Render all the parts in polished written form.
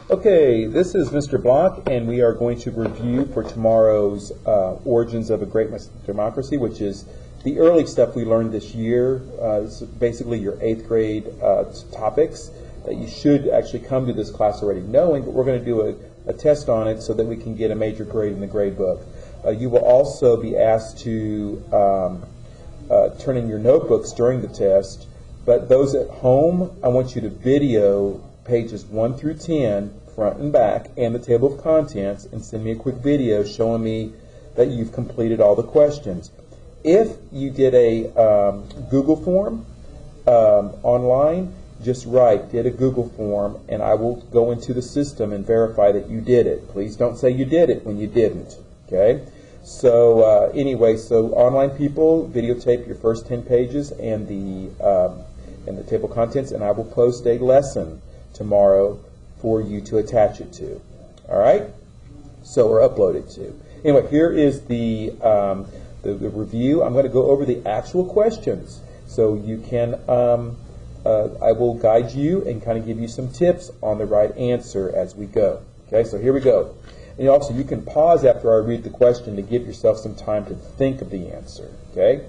Okay, this is Mr. Block, and we are going to review for tomorrow's Origins of a Great Democracy, which is the early stuff we learned this year. This is basically your 8th grade topics that you should actually come to this class already knowing, but we're going to do a test on it so that we can get a major grade in the grade book. You will also be asked to turn in your notebooks during the test, but those at home, I want you to video pages 1 through 10, front and back, and the table of contents, and send me a quick video showing me that you've completed all the questions. If you did a Google form online, just write, did a Google form, and I will go into the system and verify that you did it. Please don't say you did it when you didn't, okay? So anyway, so online people, videotape your first 10 pages and the table of contents, and I will post a lesson tomorrow for you to attach it to. All right? So, or upload it to. Anyway, here is the review. I'm going to go over the actual questions. So you can, I will guide you and kind of give you some tips on the right answer as we go. Okay, so here we go. And also, you can pause after I read the question to give yourself some time to think of the answer. Okay?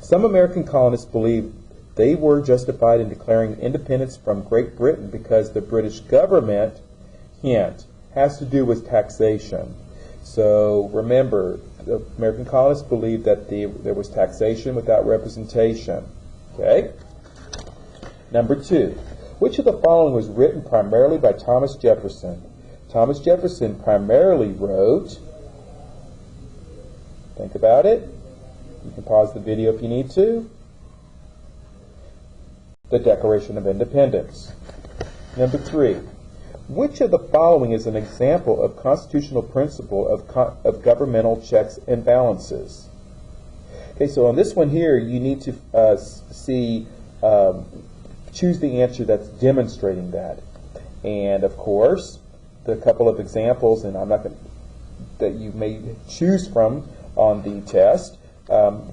Some American colonists believe they were justified in declaring independence from Great Britain because the British government, hint, has to do with taxation. So remember, the American colonists believed that there was taxation without representation. Okay? Number 2. Which of the following was written primarily by Thomas Jefferson? Thomas Jefferson primarily wrote, think about it. You can pause the video if you need to. The Declaration of Independence. Number 3. Which of the following is an example of constitutional principle of governmental checks and balances? Okay, so on this one here, you need to choose the answer that's demonstrating that. And of course, the couple of examples, and I'm not going that you may choose from on the test.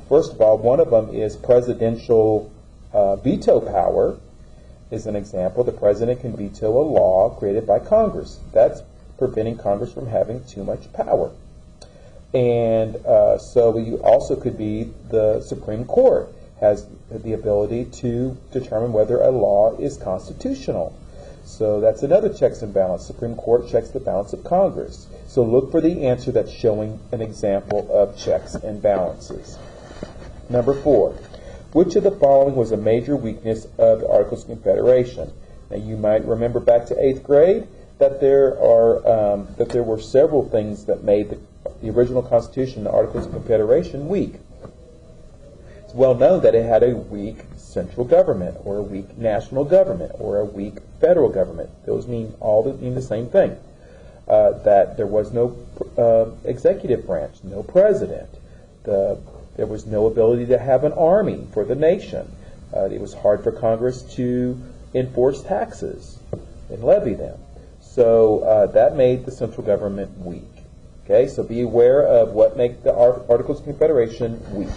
First of all, one of them is presidential veto power is an example. The president can veto a law created by Congress. That's preventing Congress from having too much power. And so you also could be the Supreme Court has the ability to determine whether a law is constitutional. So that's another checks and balance. Supreme Court checks the balance of Congress. So look for the answer that's showing an example of checks and balances. Number 4. Which of the following was a major weakness of the Articles of Confederation? Now you might remember back to 8th grade that there were several things that made the original Constitution, the Articles of Confederation, weak. It's well known that it had a weak central government, or a weak national government, or a weak federal government. Those mean the same thing. That there was no executive branch, no president. There was no ability to have an army for the nation. It was hard for Congress to enforce taxes and levy them. So that made the central government weak. Okay, so be aware of what make the Articles of Confederation weak.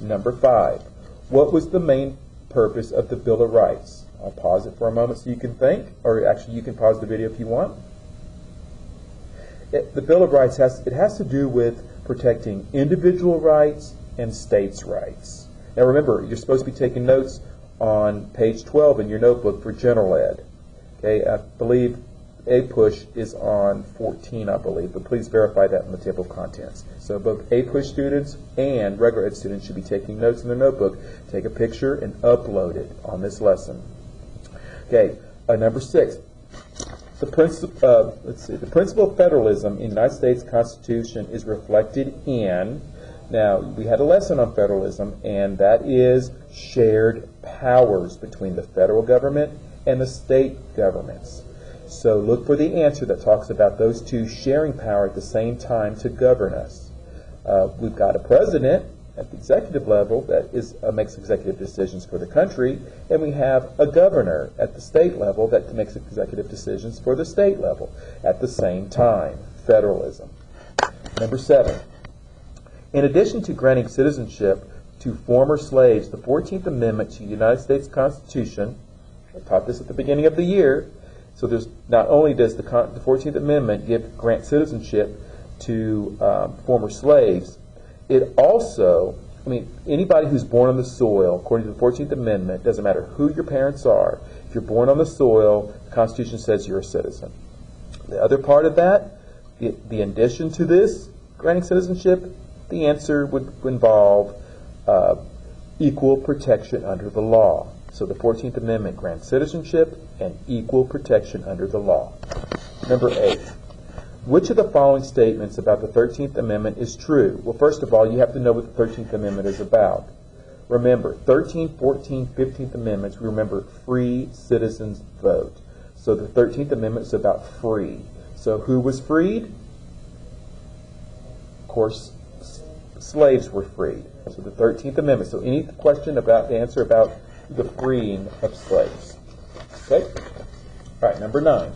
Number 5. What was the main purpose of the Bill of Rights? I'll pause it for a moment so you can think, or actually you can pause the video if you want. The Bill of Rights has to do with protecting individual rights and states' rights. Now remember, you're supposed to be taking notes on page 12 in your notebook for General Ed. Okay, I believe APUSH is on 14, I believe, but please verify that in the table of contents. So both APUSH students and regular Ed students should be taking notes in their notebook. Take a picture and upload it on this lesson. Okay, number 6. The principle of federalism in the United States Constitution is reflected in, now we had a lesson on federalism, and that is shared powers between the federal government and the state governments. So look for the answer that talks about those two sharing power at the same time to govern us. We've got a president at the executive level that makes executive decisions for the country, and we have a governor at the state level that makes executive decisions for the state level at the same time. Federalism. Number 7. In addition to granting citizenship to former slaves, the 14th Amendment to the United States Constitution, I taught this at the beginning of the year, So there's not only does the 14th Amendment grant citizenship to former slaves, it also, anybody who's born on the soil, according to the 14th Amendment, doesn't matter who your parents are, if you're born on the soil, the Constitution says you're a citizen. The other part of that, the addition to this granting citizenship, the answer would involve equal protection under the law. So the 14th Amendment grants citizenship and equal protection under the law. Number 8. Which of the following statements about the 13th Amendment is true? Well, first of all, you have to know what the 13th Amendment is about. Remember, 13th, 14th, 15th Amendments, remember, free citizens vote. So the 13th Amendment is about free. So who was freed? Of course, slaves were freed. So the 13th Amendment. So any question about the answer about the freeing of slaves. Okay? All right, number 9.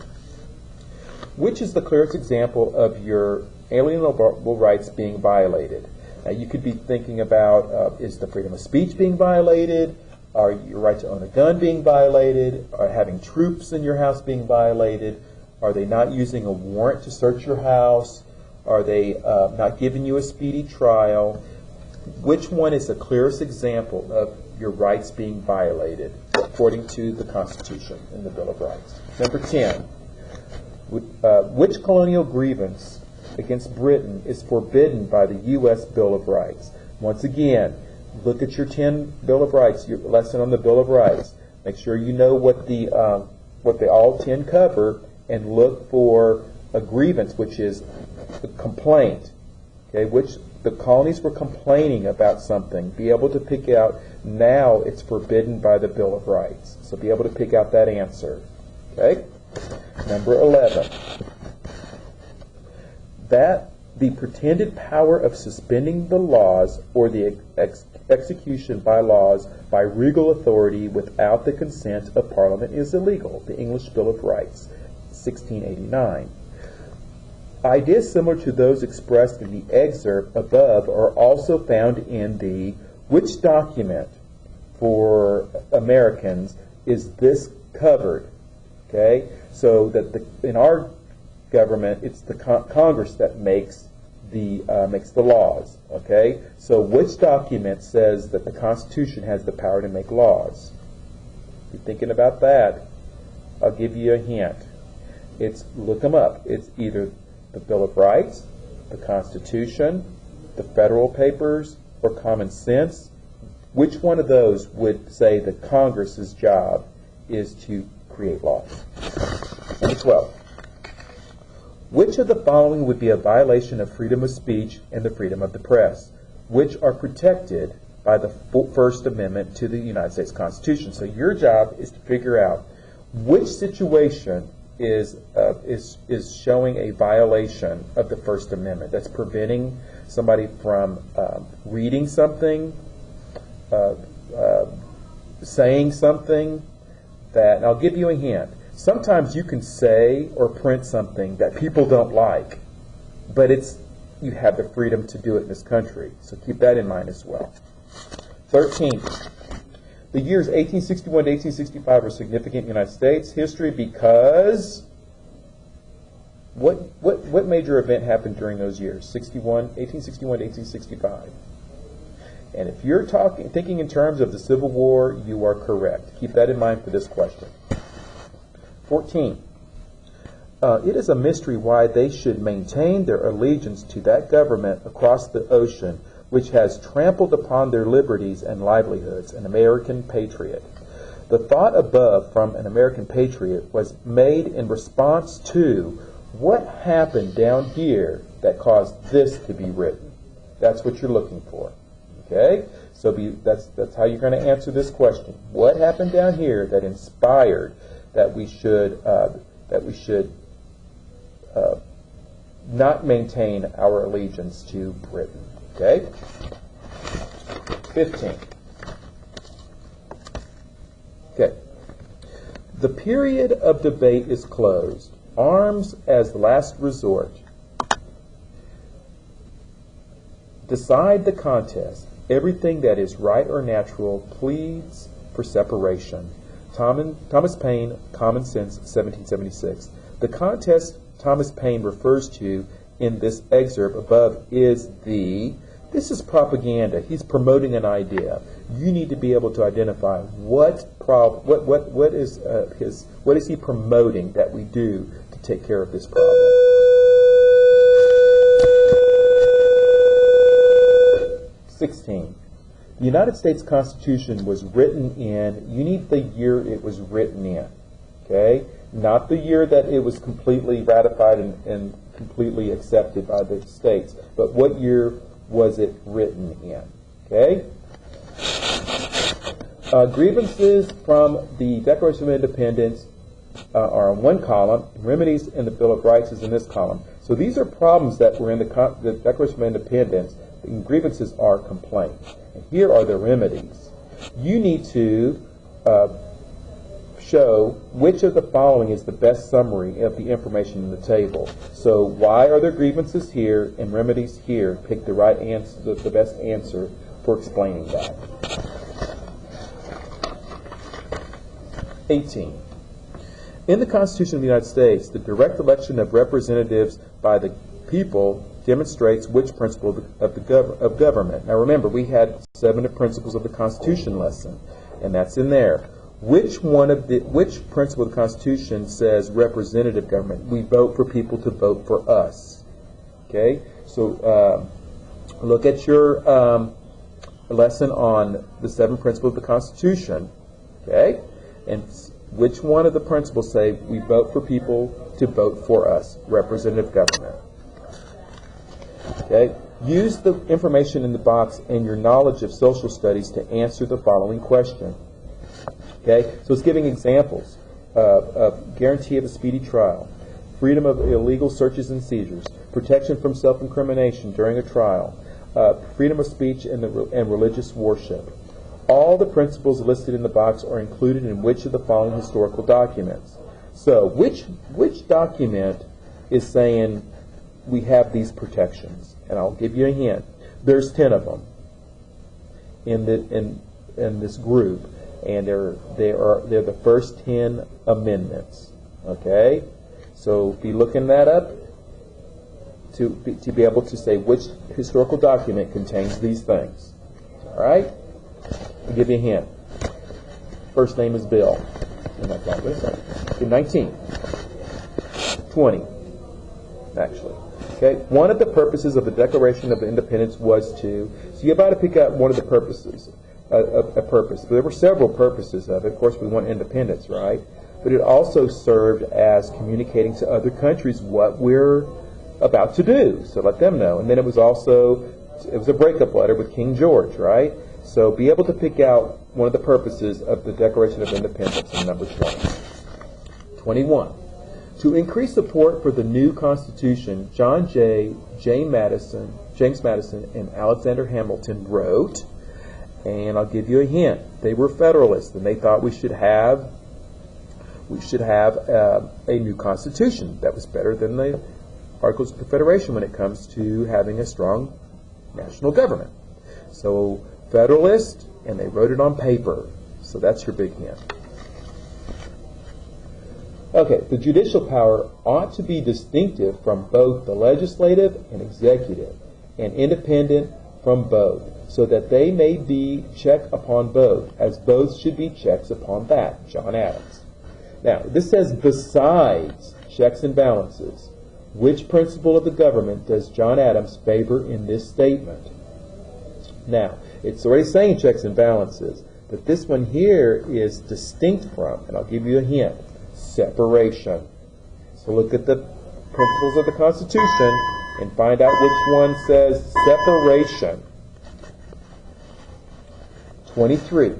Which is the clearest example of your alienable rights being violated? Now, you could be thinking about, is the freedom of speech being violated? Are your right to own a gun being violated? Are having troops in your house being violated? Are they not using a warrant to search your house? Are they not giving you a speedy trial? Which one is the clearest example of your rights being violated according to the Constitution and the Bill of Rights? Number 10. Which colonial grievance against Britain is forbidden by the U.S. Bill of Rights? Once again, look at your 10 Bill of Rights, your lesson on the Bill of Rights. Make sure you know what they all 10 cover, and look for a grievance, which is a complaint. Okay, which the colonies were complaining about something. Be able to pick out, now it's forbidden by the Bill of Rights. So be able to pick out that answer. Okay? Number 11. That the pretended power of suspending the laws or the execution by laws by regal authority without the consent of Parliament is illegal. The English Bill of Rights, 1689. Ideas similar to those expressed in the excerpt above are also found in the which document for Americans is this covered? Okay, so that in our government, it's the Congress that makes the laws. Okay, so which document says that the Constitution has the power to make laws? If you're thinking about that, I'll give you a hint. Look them up. It's either the Bill of Rights, the Constitution, the Federal Papers, or Common Sense. Which one of those would say that Congress's job is to create laws? Number 12. Which of the following would be a violation of freedom of speech and the freedom of the press, which are protected by the First Amendment to the United States Constitution? So your job is to figure out which situation is showing a violation of the First Amendment that's preventing somebody from reading something, saying something that, and I'll give you a hint. Sometimes you can say or print something that people don't like, but you have the freedom to do it in this country. So keep that in mind as well. 13. The years 1861 to 1865 are significant in the United States history because what major event happened during those years? 1861 to 1865. And if you're thinking in terms of the Civil War, you are correct. Keep that in mind for this question. 14. It is a mystery why they should maintain their allegiance to that government across the ocean which has trampled upon their liberties and livelihoods, an American patriot. The thought above from an American patriot was made in response to what happened down here that caused this to be written. That's what you're looking for. Okay? So that's how you're going to answer this question. What happened down here that inspired that we should not maintain our allegiance to Britain? Okay? 15. Okay. The period of debate is closed. Arms as the last resort. Decide the contest. Everything that is right or natural pleads for separation. Thomas Paine, Common Sense, 1776. The contest Thomas Paine refers to in this excerpt above is this is propaganda. He's promoting an idea. You need to be able to identify what is he promoting that we do to take care of this problem. The United States Constitution was written in, you need the year it was written in, okay? Not the year that it was completely ratified and completely accepted by the states, but what year was it written in, okay? Grievances from the Declaration of Independence are on one column. Remedies in the Bill of Rights is in this column. So these are problems that were in the Declaration of Independence. And grievances are complaints. And here are the remedies. You need to show which of the following is the best summary of the information in the table. So why are there grievances here and remedies here? Pick the right answer, the best answer for explaining that. 18. In the Constitution of the United States, the direct election of representatives by the people demonstrates which principle of government. Now remember, we had 7 principles of the Constitution lesson, and that's in there. Which principle of the Constitution says representative government? We vote for people to vote for us. Okay, so look at your lesson on the 7 principles of the Constitution. Okay, and which one of the principles say we vote for people to vote for us? Representative government. Okay, use the information in the box and your knowledge of social studies to answer the following question. Okay, so it's giving examples of guarantee of a speedy trial, freedom of illegal searches and seizures, protection from self-incrimination during a trial, freedom of speech and religious worship. All the principles listed in the box are included in which of the following historical documents? So, which document is saying we have these protections? And I'll give you a hint. There's 10 of them in this group, and they're the first 10 amendments. Okay, so be looking that up to be able to say which historical document contains these things. All right, I'll give you a hint. First name is Bill. Okay, 19, 20, actually. Okay, one of the purposes of the Declaration of Independence was to, so you got to pick out one of the purposes, a purpose. But there were several purposes of it. Of course, we want independence, right? But it also served as communicating to other countries what we're about to do, so let them know. And then it was a breakup letter with King George, right? So be able to pick out one of the purposes of the Declaration of Independence in number 20. 21. To increase support for the new Constitution, James Madison, and Alexander Hamilton wrote, and I'll give you a hint. They were Federalists, and they thought we should have a new Constitution that was better than the Articles of Confederation when it comes to having a strong national government. So Federalist, and they wrote it on paper. So that's your big hint. Okay, the judicial power ought to be distinctive from both the legislative and executive, and independent from both, so that they may be check upon both, as both should be checks upon that. John Adams. Now, this says besides checks and balances. Which principle of the government does John Adams favor in this statement? Now, it's already saying checks and balances, but this one here is distinct from, and I'll give you a hint. Separation. So look at the principles of the Constitution and find out which one says separation. 23.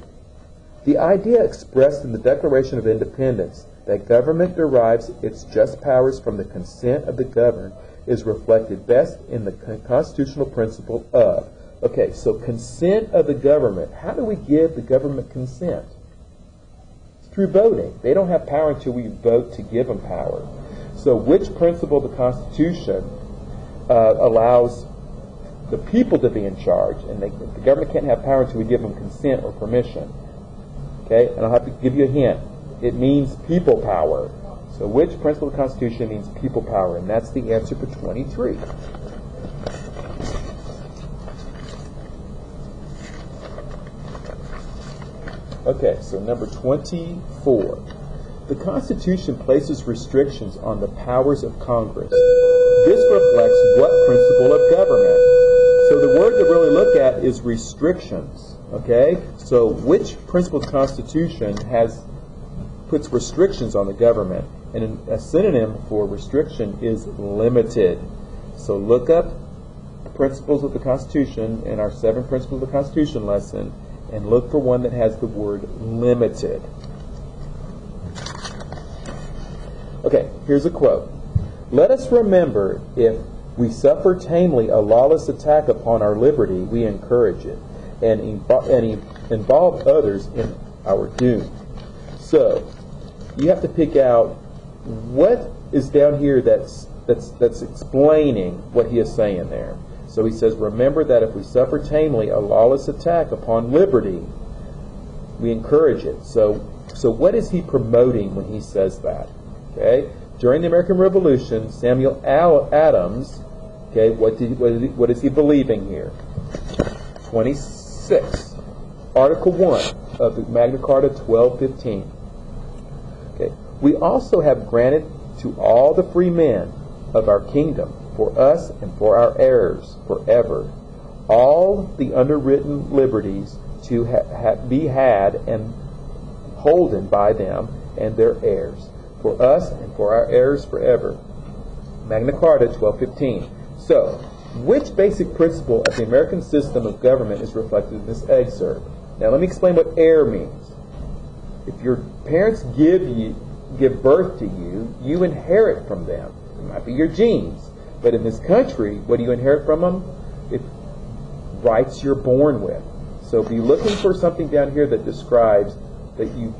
The idea expressed in the Declaration of Independence that government derives its just powers from the consent of the governed is reflected best in the constitutional principle of. Okay, so consent of the government. How do we give the government consent? Through voting. They don't have power until we vote to give them power. So which principle of the Constitution allows the people to be in charge, and the government can't have power until we give them consent or permission? Okay, and I'll have to give you a hint. It means people power. So which principle of the Constitution means people power? And that's the answer for 23. Okay, so number 24. The Constitution places restrictions on the powers of Congress. This reflects what principle of government? So the word to really look at is restrictions. Okay? So which principle of the Constitution puts restrictions on the government? And a synonym for restriction is limited. So look up principles of the Constitution in our 7 principles of the Constitution lesson and look for one that has the word limited. Okay, here's a quote. Let us remember, if we suffer tamely a lawless attack upon our liberty, we encourage it, and involve others in our doom. So, you have to pick out what is down here that's explaining what he is saying there. So he says, remember that if we suffer tamely a lawless attack upon liberty, we encourage it. So what is he promoting when he says that? Okay, during the American Revolution, Samuel Adams, okay, what is he believing here? 26, Article 1 of the Magna Carta 1215. Okay, we also have granted to all the free men of our kingdom, for us and for our heirs forever, all the underwritten liberties to be had and holden by them and their heirs, for us and for our heirs forever. Magna Carta 1215. So, which basic principle of the American system of government is reflected in this excerpt? Now let me explain what heir means. If your parents give birth to you, you inherit from them. It might be your genes. But in this country, what do you inherit from them? It's rights you're born with. So be looking for something down here that describes that you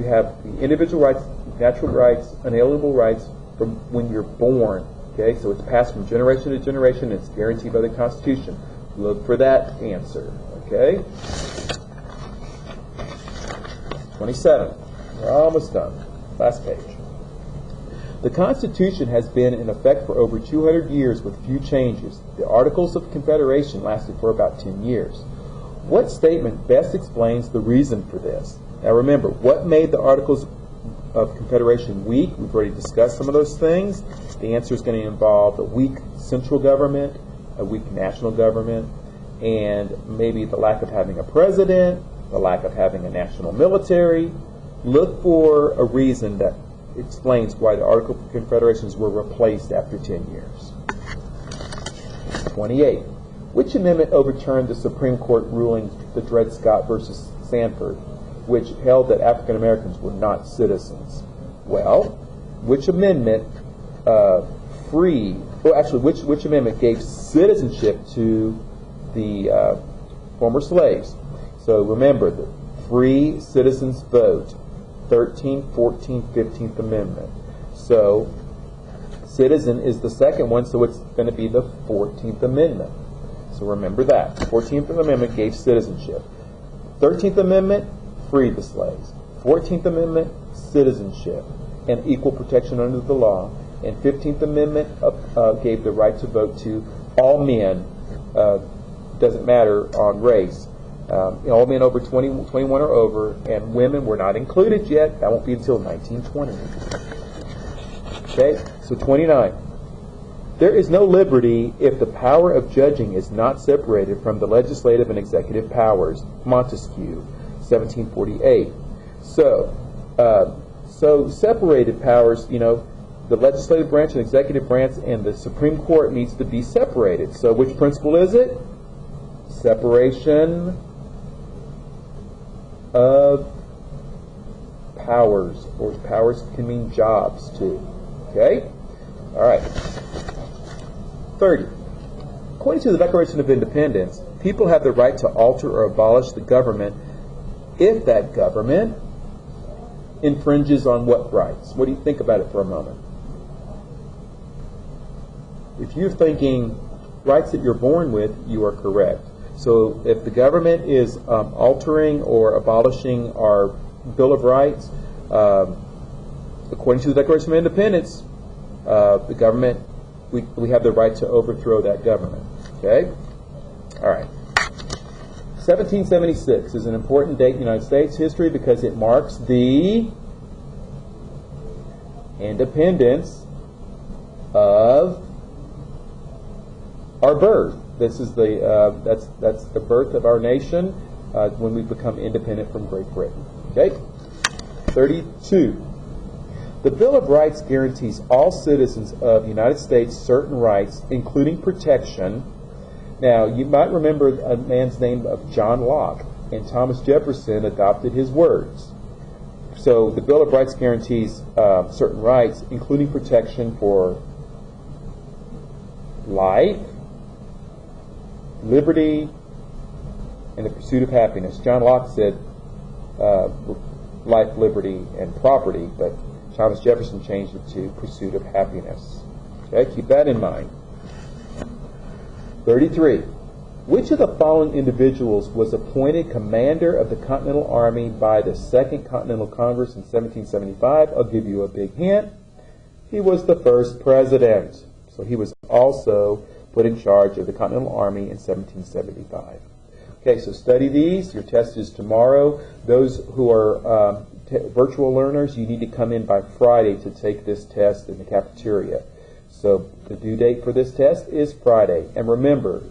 have the individual rights, natural rights, unalienable rights from when you're born. Okay, so it's passed from generation to generation. It's guaranteed by the Constitution. Look for that answer. Okay. 27. We're almost done. Last page. The Constitution has been in effect for over 200 years with few changes. The Articles of Confederation lasted for about 10 years. What statement best explains the reason for this? Now remember, what made the Articles of Confederation weak? We've already discussed some of those things. The answer is going to involve a weak central government, a weak national government, and maybe the lack of having a president, the lack of having a national military. Look for a reason that explains why the Articles of Confederations were replaced after 10 years. 28. Which amendment overturned the Supreme Court ruling, the Dred Scott versus Sanford, which held that African Americans were not citizens? Well, which amendment which amendment gave citizenship to the former slaves? So remember, the free citizens vote. 13th, 14th, 15th Amendment. So, citizen is the second one, so it's going to be the 14th Amendment. So remember that. The 14th Amendment gave citizenship. 13th Amendment freed the slaves. 14th Amendment, citizenship and equal protection under the law. And 15th Amendment gave the right to vote to all men, doesn't matter on race. All men over 21 or over, and women were not included yet. That won't be until 1920. Okay, so 29. There is no liberty if the power of judging is not separated from the legislative and executive powers. Montesquieu, 1748. So separated powers, the legislative branch and executive branch and the Supreme Court needs to be separated. So which principle is it? Separation of powers, or powers can mean jobs too. Okay? Alright. 30. According to the Declaration of Independence, people have the right to alter or abolish the government if that government infringes on what rights? What do you think about it for a moment? If you're thinking rights that you're born with, you are correct. So if the government is altering or abolishing our Bill of Rights, according to the Declaration of Independence, the government, we have the right to overthrow that government. Okay? All right. 1776 is an important date in United States history because it marks the independence of our birth. This is that's the birth of our nation when we become independent from Great Britain. Okay? 32. The Bill of Rights guarantees all citizens of the United States certain rights, including protection. Now, you might remember a man's name of John Locke, and Thomas Jefferson adopted his words. So the Bill of Rights guarantees certain rights, including protection for life, liberty, and the pursuit of happiness. John Locke said life, liberty, and property, but Thomas Jefferson changed it to pursuit of happiness. Okay, keep that in mind. 33. Which of the following individuals was appointed commander of the Continental Army by the Second Continental Congress in 1775? I'll give you a big hint. He was the first president. So he was also put in charge of the Continental Army in 1775. Okay, so study these. Your test is tomorrow. Those who are virtual learners, you need to come in by Friday to take this test in the cafeteria. So the due date for this test is Friday. And remember,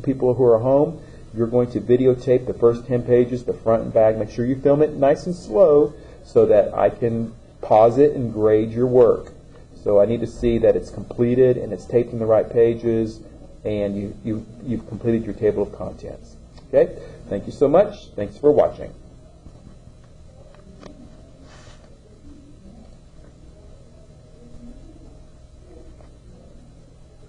people who are home, you're going to videotape the first 10 pages, the front and back. Make sure you film it nice and slow so that I can pause it and grade your work. So I need to see that it's completed and it's taped in the right pages and you've completed your table of contents. Okay? Thank you so much. Thanks for watching.